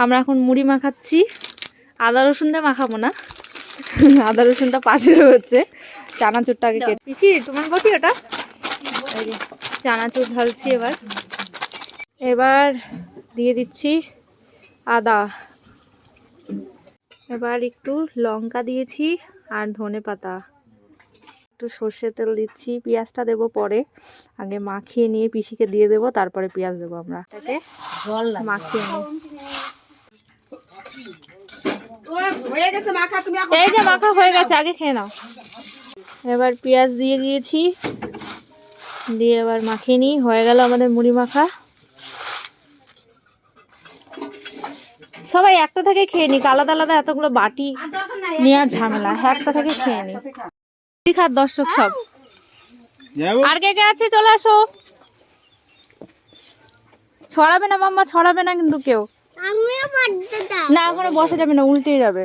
আমরা এখন মুড়ি মাখাচ্ছি। আদা রসুন দিয়ে মাখাবো না, আদা রসুনটা পাশে রয়েছে। চানাচুরটা আগে কেটে পিছি, তোমার বটি ওটা। চানাচুর ঢালছি এবার। এবার দিয়ে দিচ্ছি আদা, এবার একটু লঙ্কা দিয়েছি আর ধনে পাতা, একটু সর্ষের তেল দিচ্ছি। পেঁয়াজটা দেবো পরে, আগে মাখিয়ে নিয়ে পিসিকে দিয়ে দেবো, তারপরে পেঁয়াজ দেবো। আমরা এটাকে মাখিয়ে নিই। এই যে মাখা হয়ে গেছে, আগে খেয়ে নাও। এবার পেঁয়াজ দিয়ে দিয়েছি, দিয়ে এবার মাখিয়ে নিই। হয়ে গেল আমাদের মুড়ি মাখা। সবাই একটা থেকে খেয়ে নিক, আলাদা আলাদা এতগুলো বাটি নেওয়ার ঝামেলা, একটা থেকে খেয়ে নি। খার দর্শক সব, আর কে কে আছে চলে আসো। ছড়াবে না মাম্মা, ছড়াবে না কিন্তু কেউ। না, ওখানে বসে যাবে না, উল্টে যাবে।